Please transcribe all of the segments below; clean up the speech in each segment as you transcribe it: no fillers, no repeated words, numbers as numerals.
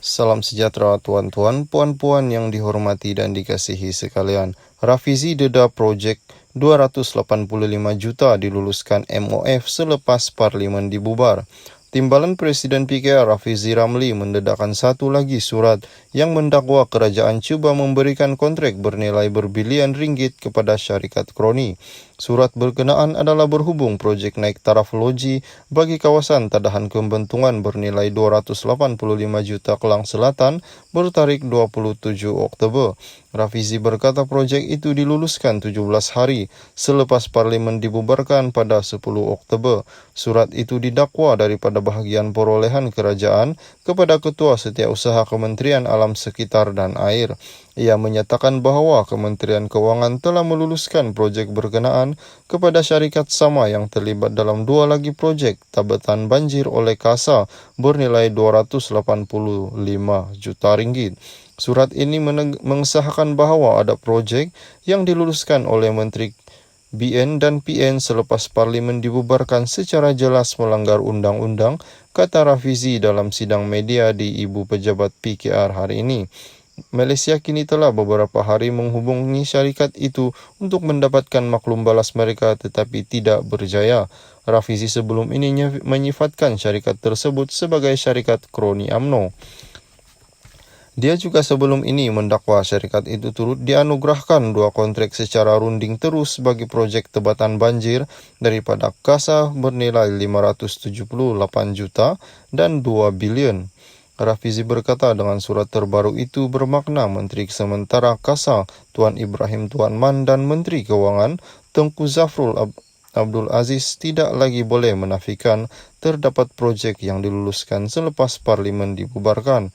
Salam sejahtera tuan-tuan, puan-puan yang dihormati dan dikasihi sekalian. Rafizi Deda Project 285 juta diluluskan MOF selepas Parlimen dibubar. Timbalan Presiden PKR Rafizi Ramli mendedahkan satu lagi surat yang mendakwa kerajaan cuba memberikan kontrak bernilai berbilion ringgit kepada syarikat kroni. Surat berkenaan adalah berhubung projek naik taraf loji bagi kawasan Tadahan Kembentungan bernilai 285 juta Kelang Selatan bertarik 27 Oktober. Rafizi berkata projek itu diluluskan 17 hari selepas Parlimen dibubarkan pada 10 Oktober. Surat itu didakwa daripada bahagian perolehan kerajaan kepada Ketua Setiausaha Kementerian Alam Sekitar dan Air. Ia menyatakan bahawa Kementerian Kewangan telah meluluskan projek berkenaan kepada syarikat sama yang terlibat dalam dua lagi projek tabatan banjir oleh KASA bernilai 285 juta ringgit. Surat ini mengesahkan bahawa ada projek yang diluluskan oleh Menteri BN dan PN selepas Parlimen dibubarkan secara jelas melanggar undang-undang, kata Rafizi dalam sidang media di Ibu Pejabat PKR hari ini. Malaysia kini telah beberapa hari menghubungi syarikat itu untuk mendapatkan maklum balas mereka tetapi tidak berjaya. Rafizi sebelum ini menyifatkan syarikat tersebut sebagai syarikat kroni UMNO. Dia juga sebelum ini mendakwa syarikat itu turut dianugerahkan dua kontrak secara runding terus bagi projek tebatan banjir daripada KASA bernilai 578 juta dan 2 bilion. Rafizi berkata dengan surat terbaru itu bermakna Menteri Sementara KASA Tuan Ibrahim Tuan Man dan Menteri Kewangan Tengku Zafrul Abdul Aziz tidak lagi boleh menafikan terdapat projek yang diluluskan selepas Parlimen dibubarkan.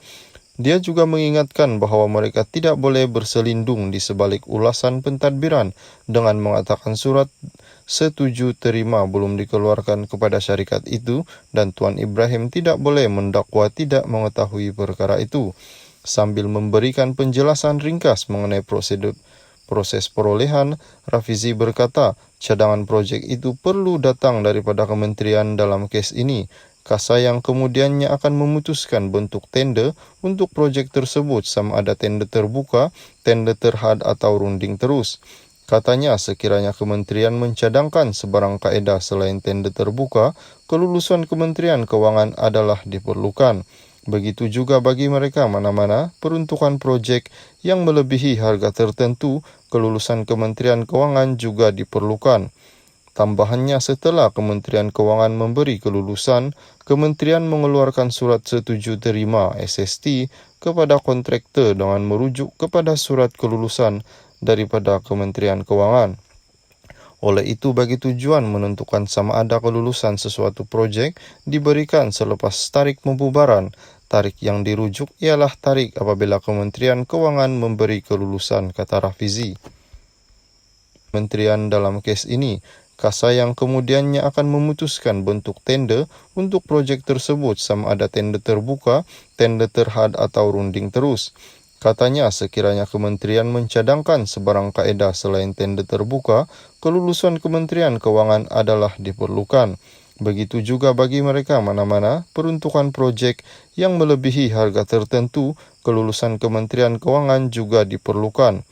Dia juga mengingatkan bahawa mereka tidak boleh berselindung di sebalik ulasan pentadbiran dengan mengatakan surat setuju terima belum dikeluarkan kepada syarikat itu dan Tuan Ibrahim tidak boleh mendakwa tidak mengetahui perkara itu. Sambil memberikan penjelasan ringkas mengenai proses perolehan, Rafizi berkata cadangan projek itu perlu datang daripada kementerian dalam kes ini. KASA yang kemudiannya akan memutuskan bentuk tender untuk projek tersebut sama ada tender terbuka, tender terhad atau runding terus. Katanya sekiranya kementerian mencadangkan sebarang kaedah selain tender terbuka, kelulusan Kementerian Kewangan adalah diperlukan. Begitu juga bagi mereka mana-mana peruntukan projek yang melebihi harga tertentu, kelulusan Kementerian Kewangan juga diperlukan. Tambahannya setelah Kementerian Kewangan memberi kelulusan, Kementerian mengeluarkan surat setuju terima SST kepada kontraktor dengan merujuk kepada surat kelulusan daripada Kementerian Kewangan. Oleh itu bagi tujuan menentukan sama ada kelulusan sesuatu projek diberikan selepas tarik pembubaran. Tarik yang dirujuk ialah tarik apabila Kementerian Kewangan memberi kelulusan, kata Rafizi. Kementerian dalam kes ini, KASA yang kemudiannya akan memutuskan bentuk tender untuk projek tersebut sama ada tender terbuka, tender terhad atau runding terus. Katanya sekiranya kementerian mencadangkan sebarang kaedah selain tender terbuka, kelulusan Kementerian Kewangan adalah diperlukan. Begitu juga bagi mereka mana-mana peruntukan projek yang melebihi harga tertentu, kelulusan Kementerian Kewangan juga diperlukan.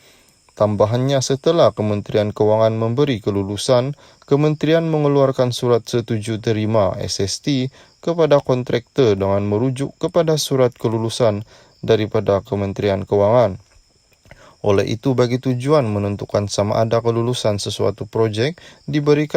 Tambahannya setelah Kementerian Kewangan memberi kelulusan, Kementerian mengeluarkan surat setuju terima SST kepada kontraktor dengan merujuk kepada surat kelulusan daripada Kementerian Kewangan. Oleh itu bagi tujuan menentukan sama ada kelulusan sesuatu projek diberikan